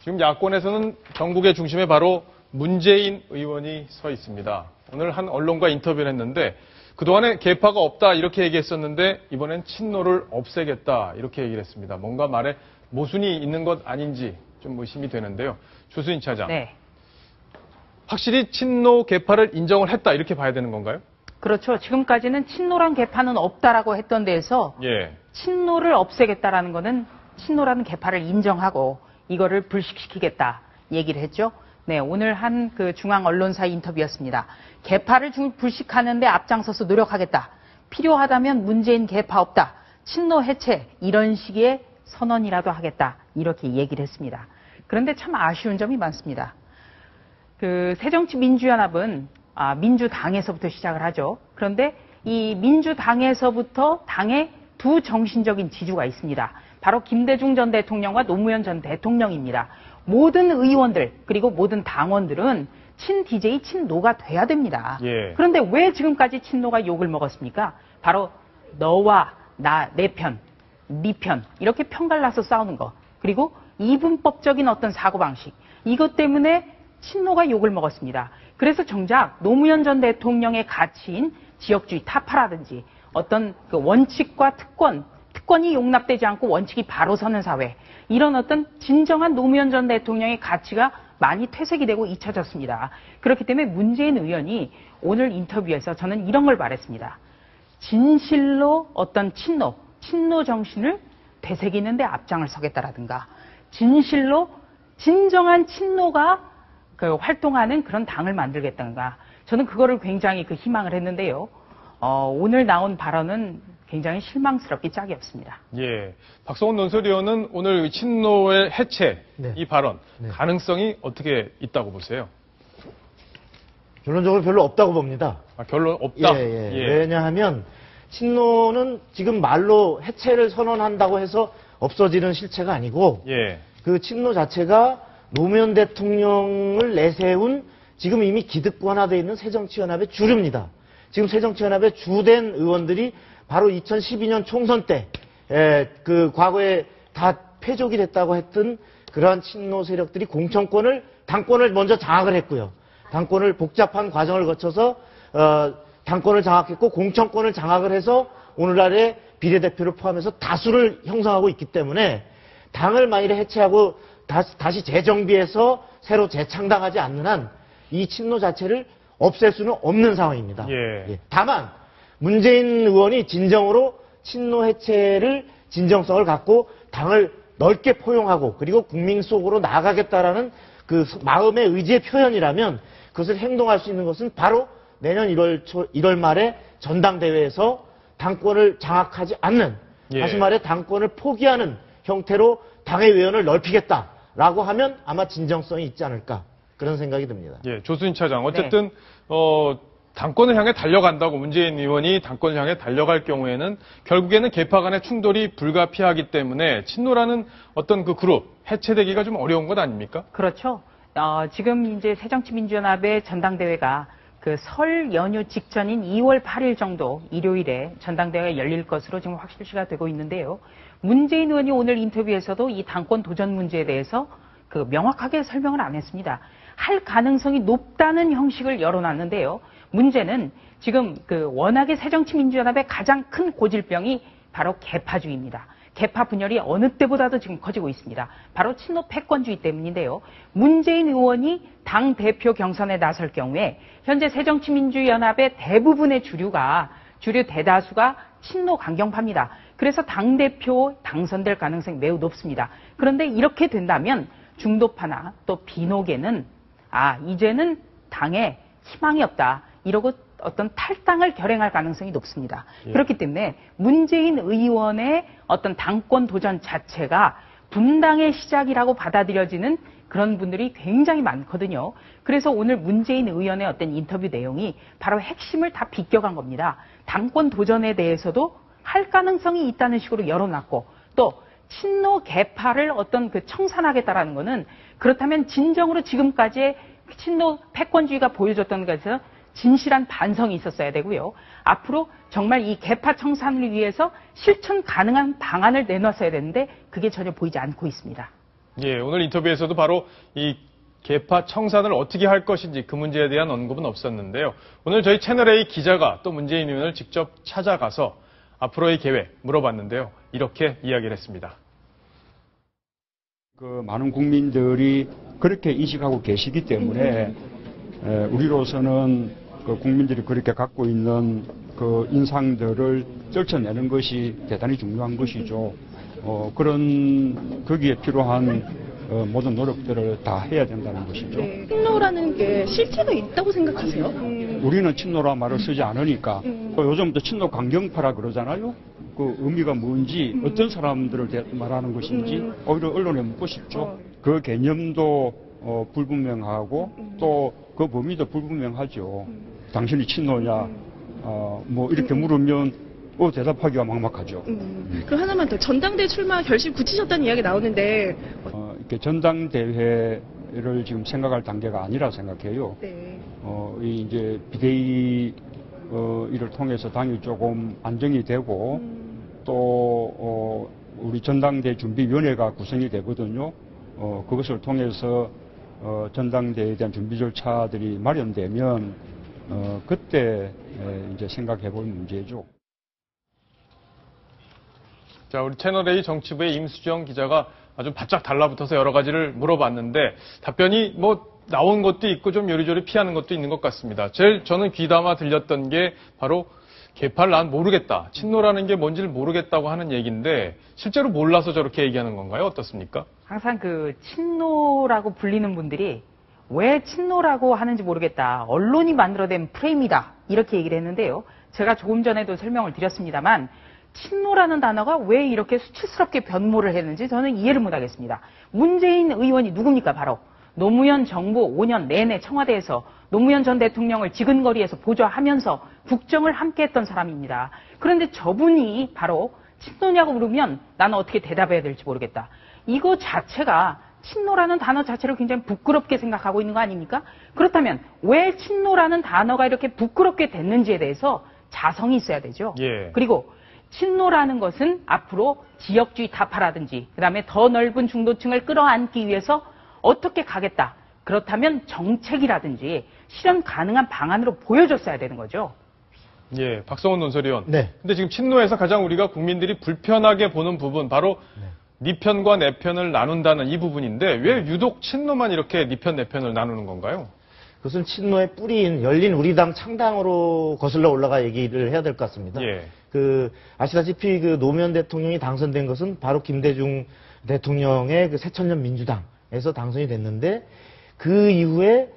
지금 야권에서는 전국의 중심에 바로 문재인 의원이 서 있습니다. 오늘 한 언론과 인터뷰를 했는데 그동안에 계파가 없다 이렇게 얘기했었는데 이번엔 친노를 없애겠다 이렇게 얘기를 했습니다. 뭔가 말에 모순이 있는 것 아닌지 좀 의심이 되는데요. 조수진 차장. 네. 확실히 친노 계파를 인정을 했다 이렇게 봐야 되는 건가요? 그렇죠. 지금까지는 친노란 계파는 없다라고 했던 데에서 친노를 없애겠다라는 거는 친노라는 계파를 인정하고 이거를 불식시키겠다 얘기를 했죠. 네, 오늘 한 그 중앙 언론사 인터뷰였습니다. 계파를 불식하는데 앞장서서 노력하겠다. 필요하다면 문재인 계파 없다. 친노 해체 이런 식의 선언이라도 하겠다. 이렇게 얘기를 했습니다. 그런데 참 아쉬운 점이 많습니다. 그 새정치민주연합은 민주당에서부터 시작을 하죠. 그런데 이 민주당에서부터 당의 두 정신적인 지주가 있습니다. 바로 김대중 전 대통령과 노무현 전 대통령입니다. 모든 의원들 그리고 모든 당원들은 친-DJ, 친노가 돼야 됩니다. 그런데 왜 지금까지 친노가 욕을 먹었습니까? 바로 너와 나, 내 편, 네 편 이렇게 편갈라서 싸우는 거. 그리고 이분법적인 어떤 사고방식. 이것 때문에 친노가 욕을 먹었습니다. 그래서 정작 노무현 전 대통령의 가치인 지역주의 타파라든지 어떤 그 원칙과 특권이 용납되지 않고 원칙이 바로 서는 사회. 이런 어떤 진정한 노무현 전 대통령의 가치가 많이 퇴색이 되고 잊혀졌습니다. 그렇기 때문에 문재인 의원이 오늘 인터뷰에서 저는 이런 걸 말했습니다. 진실로 어떤 친노 정신을 되새기는 데 앞장을 서겠다라든가 진실로 진정한 친노가 그 활동하는 그런 당을 만들겠다든가 저는 그거를 굉장히 그 희망을 했는데요. 오늘 나온 발언은 굉장히 실망스럽게 짝이 없습니다. 박성훈 논설위원은 오늘 친노의 해체 이 발언 가능성이 어떻게 있다고 보세요? 결론적으로 별로 없다고 봅니다. 결론 없다? 왜냐하면 친노는 지금 말로 해체를 선언한다고 해서 없어지는 실체가 아니고 그 친노 자체가 노무현 대통령을 내세운 지금 이미 기득권화되어 있는 새정치연합의 주류입니다. 지금 새정치연합의 주된 의원들이 바로 2012년 총선 때 그 과거에 다 패족이 됐다고 했던 그러한 친노 세력들이 당권을 먼저 장악을 했고요. 당권을 복잡한 과정을 거쳐서 당권을 장악했고 공천권을 장악을 해서 오늘날의 비례대표를 포함해서 다수를 형성하고 있기 때문에 당을 만일에 해체하고 다시 재정비해서 새로 재창당하지 않는 한 이 친노 자체를 없앨 수는 없는 상황입니다. 다만 문재인 의원이 진정으로 친노 해체를 진정성을 갖고 당을 넓게 포용하고 그리고 국민 속으로 나아가겠다라는 그 마음의 의지의 표현이라면 그것을 행동할 수 있는 것은 바로 내년 1월 말에 전당대회에서 당권을 장악하지 않는 다시 말해 당권을 포기하는 형태로 당의 외연을 넓히겠다라고 하면 아마 진정성이 있지 않을까 그런 생각이 듭니다. 조수진 차장 어쨌든 당권을 향해 달려간다고 문재인 의원이 당권을 향해 달려갈 경우에는 결국에는 계파 간의 충돌이 불가피하기 때문에 친노라는 어떤 그 그룹 해체되기가 좀 어려운 것 아닙니까? 그렇죠. 지금 이제 새정치민주연합의 전당대회가 그 설 연휴 직전인 2월 8일 정도 일요일에 전당대회가 열릴 것으로 지금 확실시가 되고 있는데요. 문재인 의원이 오늘 인터뷰에서도 이 당권 도전 문제에 대해서 그 명확하게 설명을 안 했습니다. 할 가능성이 높다는 형식을 열어놨는데요. 문제는 지금 그 워낙에 새정치민주연합의 가장 큰 고질병이 바로 계파주의입니다. 계파 분열이 어느 때보다도 지금 커지고 있습니다. 바로 친노 패권주의 때문인데요. 문재인 의원이 당 대표 경선에 나설 경우에 현재 새정치민주연합의 대부분의 주류 대다수가 친노 강경파입니다. 그래서 당 대표 당선될 가능성이 매우 높습니다. 그런데 이렇게 된다면 중도파나 또 비노계는 이제는 당에 희망이 없다. 이러고 어떤 탈당을 결행할 가능성이 높습니다. 그렇기 때문에 문재인 의원의 어떤 당권 도전 자체가 분당의 시작이라고 받아들여지는 그런 분들이 굉장히 많거든요. 그래서 오늘 문재인 의원의 어떤 인터뷰 내용이 바로 핵심을 다 비껴간 겁니다. 당권 도전에 대해서도 할 가능성이 있다는 식으로 열어놨고 또 친노 계파를 어떤 그 청산하겠다라는 거는 그렇다면 진정으로 지금까지의 친노 패권주의가 보여줬던 것에서 진실한 반성이 있었어야 되고요. 앞으로 정말 이 계파 청산을 위해서 실천 가능한 방안을 내놨어야 되는데 그게 전혀 보이지 않고 있습니다. 예, 오늘 인터뷰에서도 바로 이 계파 청산을 어떻게 할 것인지 그 문제에 대한 언급은 없었는데요. 오늘 저희 채널A 기자가 또 문재인 의원을 직접 찾아가서 앞으로의 계획 물어봤는데요. 이렇게 이야기를 했습니다. 그 많은 국민들이 그렇게 인식하고 계시기 때문에 우리로서는 그 국민들이 그렇게 갖고 있는 그 인상들을 떨쳐내는 것이 대단히 중요한 것이죠. 그런 거기에 필요한 모든 노력들을 다 해야 된다는 것이죠. 네. 친노라는 게 실체가 있다고 생각하세요? 우리는 친노라 말을 쓰지 않으니까 요즘부터 친노 강경파라 그러잖아요. 그 의미가 뭔지 어떤 사람들을 말하는 것인지 오히려 언론에 묻고 싶죠. 그 개념도 불분명하고 또 그 범위도 불분명하죠. 당신이 친노냐 뭐 이렇게 물으면 대답하기가 막막하죠. 그럼 하나만 더, 전당대회 출마 결심 굳히셨다는 이야기 나오는데 이렇게 전당대회를 지금 생각할 단계가 아니라 생각해요. 네. 이제 비대위 이를 통해서 당이 조금 안정이 되고 또 우리 전당대 준비위원회가 구성이 되거든요. 그것을 통해서 전당대회에 대한 준비 절차들이 마련되면 그때 이제 생각해 볼 문제죠. 자, 우리 채널A 정치부의 임수정 기자가 아주 바짝 달라붙어서 여러 가지를 물어봤는데 답변이 뭐 나온 것도 있고 좀 요리조리 피하는 것도 있는 것 같습니다. 제일 저는 귀담아 들렸던 게 바로 계파를 난 모르겠다. 친노라는 게 뭔지를 모르겠다고 하는 얘기인데 실제로 몰라서 저렇게 얘기하는 건가요? 어떻습니까? 항상 그 친노라고 불리는 분들이 왜 친노라고 하는지 모르겠다. 언론이 만들어낸 프레임이다. 이렇게 얘기를 했는데요. 제가 조금 전에도 설명을 드렸습니다만 친노라는 단어가 왜 이렇게 수치스럽게 변모를 했는지 저는 이해를 못하겠습니다. 문재인 의원이 누굽니까? 바로 노무현 정부 5년 내내 청와대에서 노무현 전 대통령을 지근거리에서 보좌하면서 국정을 함께했던 사람입니다. 그런데 저분이 바로 친노냐고 물으면 나는 어떻게 대답해야 될지 모르겠다. 이거 자체가 친노라는 단어 자체를 굉장히 부끄럽게 생각하고 있는 거 아닙니까? 그렇다면 왜 친노라는 단어가 이렇게 부끄럽게 됐는지에 대해서 자성이 있어야 되죠. 예. 그리고 친노라는 것은 앞으로 지역주의 타파라든지 그다음에 더 넓은 중도층을 끌어안기 위해서 어떻게 가겠다. 그렇다면 정책이라든지 실현 가능한 방안으로 보여줬어야 되는 거죠. 예, 박성원 논설위원. 네. 근데 지금 친노에서 가장 우리가 국민들이 불편하게 보는 부분 바로 네 편과 내 편을 나눈다는 이 부분인데 왜 유독 친노만 이렇게 네 편, 내 편을 나누는 건가요? 그것은 친노의 뿌리인 열린 우리당 창당으로 거슬러 올라가 얘기를 해야 될 것 같습니다. 예. 아시다시피 노무현 대통령이 당선된 것은 바로 김대중 대통령의 새천년 민주당에서 당선이 됐는데 그 이후에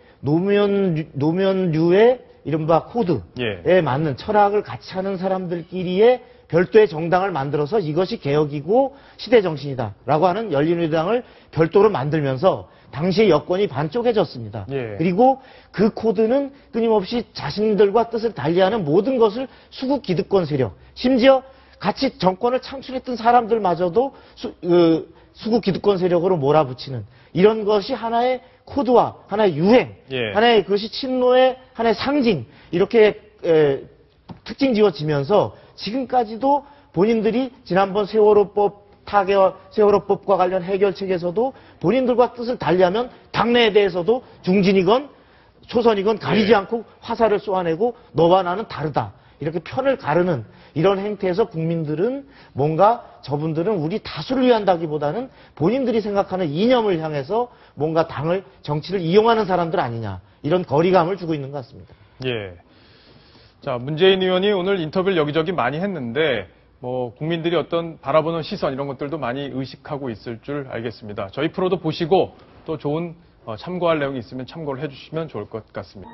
노무현류의 이른바 코드에 맞는 철학을 같이 하는 사람들끼리의 별도의 정당을 만들어서 이것이 개혁이고 시대 정신이다라고 하는 열린우리당을 별도로 만들면서 당시의 여권이 반쪽해졌습니다. 예. 그리고 그 코드는 끊임없이 자신들과 뜻을 달리하는 모든 것을 수구 기득권 세력, 심지어 같이 정권을 창출했던 사람들마저도 수구 기득권 세력으로 몰아붙이는 이런 것이 하나의 코드와 하나의 유행, 예. 하나의 그것이 친노의 하나의 상징 이렇게 특징 지어지면서 지금까지도 본인들이 지난번 세월호법과 관련 해결책에서도 본인들과 뜻을 달리하면 당내에 대해서도 중진이건 초선이건 가리지 않고 화살을 쏘아내고 너와 나는 다르다. 이렇게 편을 가르는 이런 행태에서 국민들은 뭔가 저분들은 우리 다수를 위한다기보다는 본인들이 생각하는 이념을 향해서 뭔가 정치를 이용하는 사람들 아니냐. 이런 거리감을 주고 있는 것 같습니다. 예. 자, 문재인 의원이 오늘 인터뷰를 여기저기 많이 했는데 국민들이 어떤 바라보는 시선 이런 것들도 많이 의식하고 있을 줄 알겠습니다. 저희 프로도 보시고 또 좋은 참고할 내용이 있으면 참고를 해주시면 좋을 것 같습니다.